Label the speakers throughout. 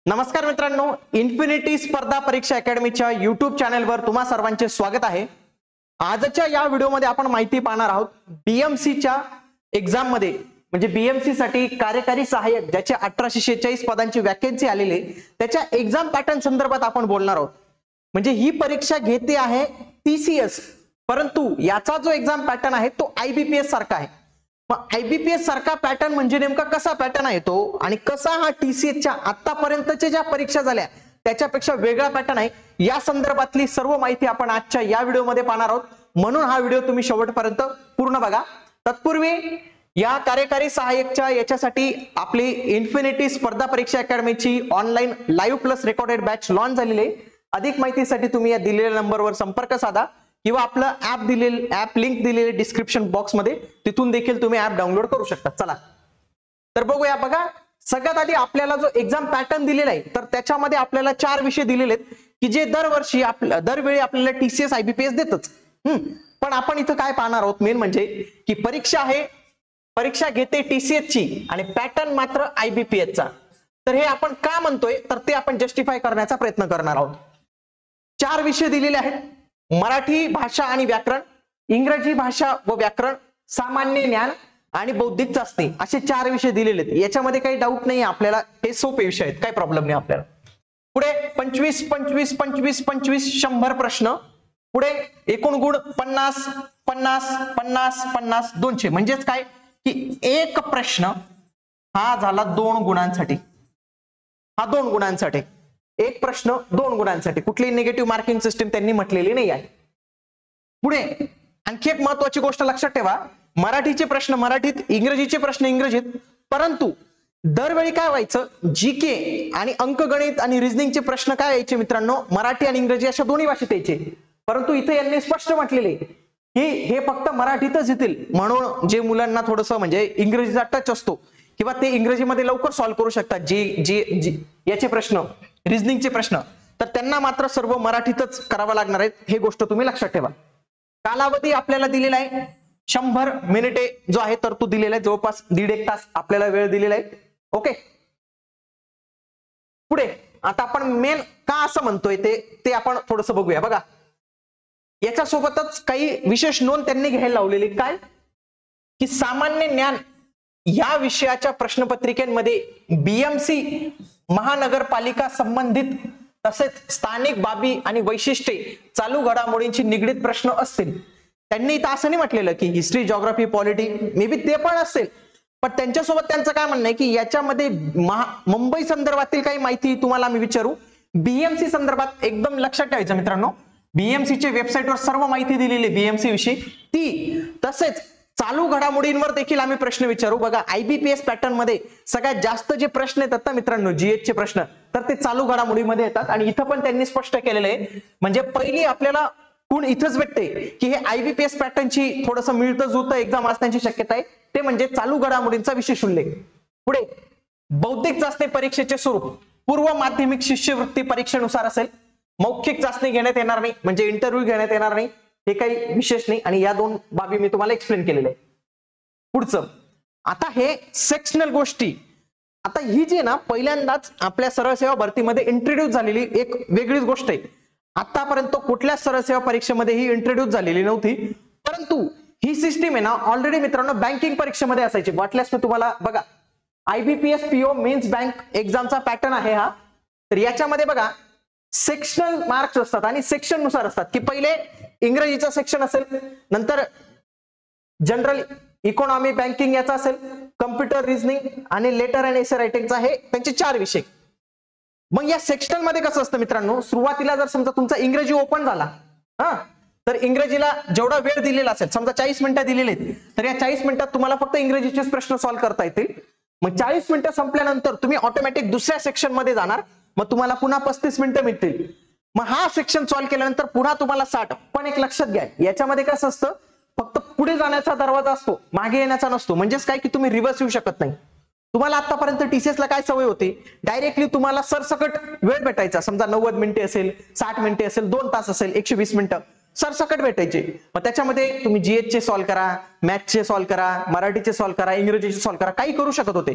Speaker 1: नमस्कार मित्रांनो, इन्फिनिटी स्पर्धा परीक्षा अकॅडमीच्या YouTube चॅनलवर तुम्हा सर्वांचे स्वागत आहे। आजच्या या व्हिडिओमध्ये आपण माहिती पाहणार आहोत बीएमसीच्या एग्जाम मध्ये, म्हणजे बीएमसी साठी कार्यकारी सहाय्यक ज्याचे 1846 पदांची वॅकन्सी आलेली आहे त्याच्या एग्जाम पॅटर्न संदर्भात आपण बोलणार आहोत। म्हणजे ही परीक्षा घेते आहे TCS, परंतु याचा जो एग्जाम पॅटर्न आहे तो IBPS सारखा आहे। मग IBPS सारखा पॅटर्न म्हणजे नेमका कसा पॅटर्न आहे तो, आणि कसा हा TCSच्या आतापर्यंतच्या ज्या परीक्षा झाल्या त्याच्यापेक्षा वेगळा पॅटर्न आहे, या संदर्भातली सर्व माहिती आपण आजच्या या व्हिडिओमध्ये पाहणार आहोत। म्हणून हा व्हिडिओ तुम्ही शेवटपर्यंत पूर्ण बघा। तत्पूर्वी या कार्यकारी सहाय्यकच्या याच्यासाठी आपली इन्फिनिटी स्पर्धा परीक्षा अकॅडमीची online live plus recorded batch launch झालेली आहे। अधिक माहितीसाठी तुम्ही या दिलेल्या नंबरवर संपर्क साधा किंवा आपलं ऍप लिंक दिलेले डिस्क्रिप्शन बॉक्स मध्ये, तिथून देखील तुम्ही ऍप डाउनलोड करू शकता। चला तर बघूया। बघा, सगळ्यात आधी आपल्याला जो एग्जाम पॅटर्न दिलेला आहे तर त्याच्यामध्ये आपल्याला 4 विषय दिलेले आहेत की जे दरवेळी आपल्याला TCS IBPS देतच। पण आपण इथं काय पाहणार आहोत मेन म्हणजे की परीक्षा आहे, परीक्षा घेते TCS ची आणि पॅटर्न मात्र IBPS चा। तर हे आपण का म्हणतोय तर ते आपण जस्टिफाय करण्याचा प्रयत्न करणार आहोत। 4 विषय दिलेले आहेत: मराठी भाषा आणि व्याकरण, इंग्रजी भाषा व व्याकरण, सामान्य ज्ञान आणि बौद्धिक चाचणी, असे 4 विषय दिलेले आहेत। याच्यामध्ये काही डाऊट नाही आपल्याला, हे सोपे विषय आहेत, काही प्रॉब्लेम नाही आपल्याला। पुढे 25 25 25 25 100 प्रश्न, पुढे एकूण गुण 50 50 50 50 200, म्हणजेच काय की एक प्रश्न हा झाला 2 गुणांसाठी, हा 2 गुणांसाठी एक प्रश्न 2 गुणांसाठी, कुठली निगेटिव्ह मार्किंग सिस्टीम त्यांनी म्हटलेली नाही आहे। पुढे आणखी एक महत्त्वाची गोष्ट लक्षात ठेवा, मराठीचे प्रश्न मराठीत, इंग्रजीचे प्रश्न इंग्रजीत, परंतु दरवेळी काय व्हायचं, जीके आणि अंकगणित आणि रिझनिंगचे प्रश्न काय यायचे मित्रांनो, मराठी आणि इंग्रजी अशा दोन्ही भाषेत यायचे। परंतु इथे यांनी स्पष्ट म्हटलेले की हे फक्त मराठीतच येतील, म्हणून जे मुलांना थोडंसं म्हणजे इंग्रजीचा टच असतो किंवा ते इंग्रजीमध्ये लवकर सॉल्व्ह करू शकतात जे याचे प्रश्न, रिझनिंगचे प्रश्न, तर त्यांना मात्र सर्व मराठीतच करावं लागणार आहे। हे गोष्ट तुम्ही लक्षात ठेवा। कालावधी आपल्याला दिलेला आहे 100 मिनिटे जो आहे तर तो दिलेला आहे, जवळपास 1.5 तास आपल्याला वेळ दिलेला आहे। ओके, पुढे आता आपण मेन का असं म्हणतोय ते आपण थोडंसं बघूया। बघा, याच्यासोबतच काही विशेष नोंद त्यांनी घ्यायला लावलेली, काय की सामान्य ज्ञान या विषयाच्या प्रश्नपत्रिकेमध्ये BMC महानगरपालिका संबंधित तसेच स्थानिक बाबी आणि वैशिष्ट्ये, चालू घडामोडींची निगडीत प्रश्न असतील। त्यांनी इथं असं नाही म्हटलेलं की history, geography, polity, may be ते पण असेल, पण त्यांच्यासोबत त्यांचं काय म्हणणं आहे की याच्यामध्ये मुंबई संदर्भातील काही माहिती तुम्हाला मी विचारू, BMC संदर्भात एकदम लक्षात ठेवायचं मित्रांनो, BMC च्या वेबसाईटवर सर्व माहिती दिलेली BMC विषयी ती, तसेच चालू घडामोडींवर देखील आम्ही प्रश्न विचारू। बघा, IBPS पॅटर्न मध्ये सगळ्यात जास्त जे प्रश्न येतात ना मित्रांनो, GH चे प्रश्न, तर ते चालू घडामोडीमध्ये येतात। आणि इथं पण त्यांनी स्पष्ट केलेलं आहे, म्हणजे पहिली आपल्याला गुण इथंच भेटते की हे IBPS पॅटर्नची थोडंसं मिळतं जुळतं एक्झाम असण्याची शक्यता आहे, ते म्हणजे चालू घडामोडींचा विशेष उल्लेख। पुढे बौद्धिक चाचणी परीक्षेचे स्वरूप पूर्व माध्यमिक शिष्यवृत्ती परीक्षेनुसार असेल, मौखिक चाचणी घेण्यात येणार नाही, म्हणजे इंटरव्ह्यू घेण्यात येणार नाही, हे काही विशेष नाही। आणि या 2 बाबी मी तुम्हाला एक्सप्लेन केलेल्या आहे। पुढचं आता हे सेक्शनल गोष्टी, आता ही जी ना पहिल्यांदाच आपल्या सरळ सेवा भरतीमध्ये इंट्रोड्यूस झालेली एक वेगळीच गोष्ट आहे। आतापर्यंत कुठल्या सरळ सेवा परीक्षेमध्ये ही इंट्रोड्यूस झालेली नव्हती, परंतु ही सिस्टीम आहे ना ऑलरेडी मित्रांनो बँकिंग परीक्षेमध्ये असायची। वाटल्यास मी तुम्हाला बघा, IBPS PO मेन्स बँक एक्झामचा पॅटर्न आहे हा। तर याच्यामध्ये बघा सेक्शनल मार्क्स असतात आणि सेक्शन नुसार असतात की पहिले इंग्रजीचा सेक्शन असेल, नंतर जनरल इकॉनॉमी बँकिंग याचा असेल, कम्प्युटर रिझनिंग आणि लेटर अँड एसे रायटिंगचा, हे त्यांचे 4 विषय। मग या सेक्शनल मध्ये कसं असतं मित्रांनो, सुरुवातीला जर समजा तुमचा इंग्रजी ओपन झाला तर इंग्रजीला जेवढा वेळ दिलेला असेल, समजा 40 मिनिटं दिलेले आहेत, तर या 40 मिनिटात तुम्हाला फक्त इंग्रजीचेच प्रश्न सॉल्व्ह करता येतील। मग 40 मिनिटं संपल्यानंतर तुम्ही ऑटोमॅटिक दुसऱ्या सेक्शन मध्ये जाणार, मग तुम्हाला पुन्हा 35 मिनिटं मिळतील। मग हा सेक्शन सॉल्व्ह केल्यानंतर पुन्हा तुम्हाला 60। पण एक लक्षात घ्या, याच्यामध्ये कसं असतं, फक्त पुढे जाण्याचा दरवाजा असतो, मागे येण्याचा नसतो। म्हणजेच काय की तुम्ही रिव्हर्स येऊ शकत नाही। तुम्हाला आतापर्यंत TCS ला काय सवय होती, डायरेक्टली तुम्हाला सरसकट वेळ भेटायचा, समजा 90 मिनिटे असेल, 60 मिनिटे असेल, 2 तास असेल, 120 मिनिटं सरसकट भेटायचे। मग त्याच्यामध्ये तुम्ही GH चे सॉल्व्ह करा, मॅथ्सचे सॉल्व्ह करा, मराठीचे सॉल्व्ह करा, इंग्रजीचे सॉल्व्ह करा, काही करू शकत होते।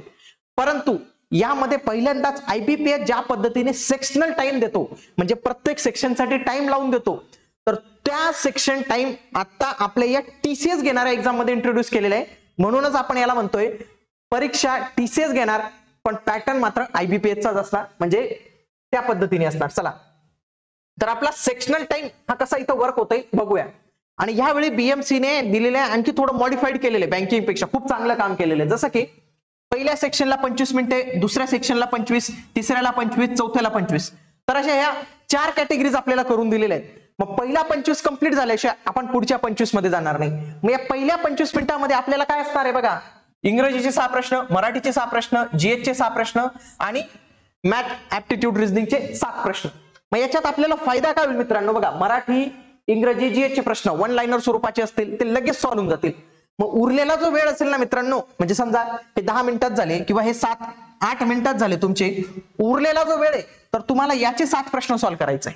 Speaker 1: परंतु यामध्ये पहिल्यांदाच IBPS ज्या पद्धतीने सेक्शनल टाइम देतो, म्हणजे प्रत्येक सेक्शनसाठी टाइम लावून देतो, तर त्या सेक्शन टाइम आता आपल्या या TCS घेणाऱ्या एक्झाम मध्ये इंट्रोड्यूस केलेला आहे. म्हणूनच आपण याला म्हणतोय परीक्षा TCS घेणार, पण पॅटर्न मात्र IBPS चाच असणार, म्हणजे त्या पद्धतीने असणार. चला तर आपला सेक्शनल टाइम हा कसा इथं वर्क होतोय बघूया. आणि ह्यावेळी BMC ने दिलेले आणखी थोडं मॉडिफाईड केलेले, बँकिंग पेक्षा खूप चांगलं काम केलेलं आहे. जसं की पहिल्या सेक्शनला 25 मिनिटे, दुसऱ्या सेक्शनला 25, तिसऱ्याला 25, चौथ्याला 25. तर अशा ह्या 4 कॅटेगरीज आपल्याला करून दिलेल्या आहेत. मग पहिला 25 कंप्लीट झाल्याशिवाय आपण पुढच्या 25 मध्ये जाणार नाही. मग या पहिल्या 25 मिनिटांमध्ये आपल्याला काय असणार आहे बघा, इंग्रजीचे 6 प्रश्न, मराठीचे 6 प्रश्न, GH चे 6 प्रश्न आणि मॅथ ऍप्टिट्यूड रिझनिंगचे 7 प्रश्न. मग याच्यात आपल्याला फायदा काय होईल मित्रांनो, बघा मराठी, इंग्रजी, GH चे प्रश्न वन लाइनर स्वरूपाचे असतील, ते लगेच सॉल्व्ह होऊन जातील. मग उरलेला जो वेळ असेल ना मित्रांनो, म्हणजे समजा हे 10 मिनिटात झाले किंवा हे 7-8 मिनिटात झाले तुमचे, उरलेला जो वेळ आहे तर तुम्हाला याचे 7 प्रश्न सॉल्व्ह करायचे.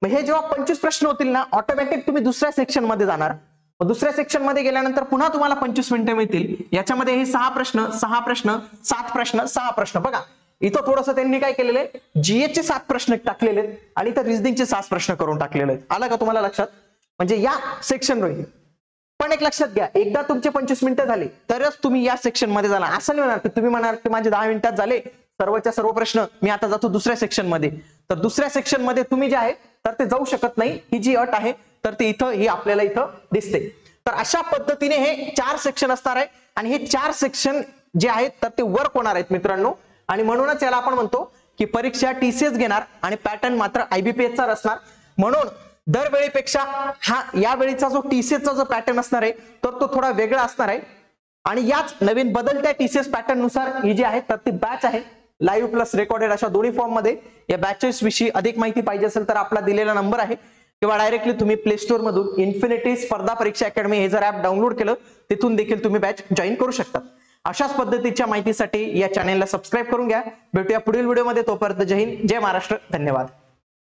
Speaker 1: मग हे जेव्हा 25 प्रश्न होतील ना, ऑटोमॅटिक तुम्ही दुसऱ्या सेक्शन मध्ये जाणार. दुसऱ्या सेक्शन मध्ये गेल्यानंतर पुन्हा तुम्हाला 25 मिनिटं मिळतील. याच्यामध्ये हे 6 प्रश्न, 6 प्रश्न, 7 प्रश्न, 6 प्रश्न. बघा इथं थोडंसं त्यांनी काय केलेलं आहे, GH चे 7 प्रश्न टाकलेले आहेत आणि इथं रिझनिंगचे 7 प्रश्न करून टाकलेले आहेत. आलं का तुम्हाला लक्षात? म्हणजे या सेक्शन वर. पण एक लक्षात घ्या, एकदा तुमचे 25 मिनिटं झाले तरच तुम्ही या सेक्शन मध्ये जाणार. असं नाही होणार की तुम्ही म्हणाल की माझे 10 मिनिटात झाले सर्वच्या सर्व प्रश्न, मी आता जातो दुसऱ्या सेक्शन मध्ये. तर दुसऱ्या सेक्शन मध्ये तुम्ही जे आहे तर ते जाऊ शकत नाही, ही जी अट आहे तर ती इथं ही आपल्याला इथं दिसते. तर अशा पद्धतीने हे 4 सेक्शन असणार आहे आणि हे 4 सेक्शन जे आहेत तर ते वर्क होणार आहेत मित्रांनो. आणि म्हणूनच याला आपण म्हणतो की परीक्षा TCS घेणार आणि पॅटर्न मात्र IBPS चा असणार. म्हणून दरवेळीपेक्षा हा यावेळीचा जो TCS चा जो पॅटर्न असणार आहे तर तो थोडा वेगळा असणार आहे. आणि याच नवीन बदलत्या TCS पॅटर्न नुसार ही जी आहे तर ती बॅच आहे, लाईव्ह प्लस रेकॉर्डेड अशा दोन्ही फॉर्म मध्ये. या बॅचेस विषयी अधिक माहिती पाहिजे असेल तर आपला दिलेला नंबर आहे किंवा डायरेक्टली तुम्ही प्ले स्टोर मधून इन्फिनिटी स्पर्धा परीक्षा अकॅडमी हे जर ऍप डाउनलोड केलं तिथून देखील तुम्ही बॅच जॉईन करू शकता. अशाच पद्धतीच्या माहितीसाठी या चॅनेलला सबस्क्राईब करून घ्या. भेटूया पुढील व्हिडिओमध्ये. तोपर्यंत जय हिंद, जय महाराष्ट्र, धन्यवाद.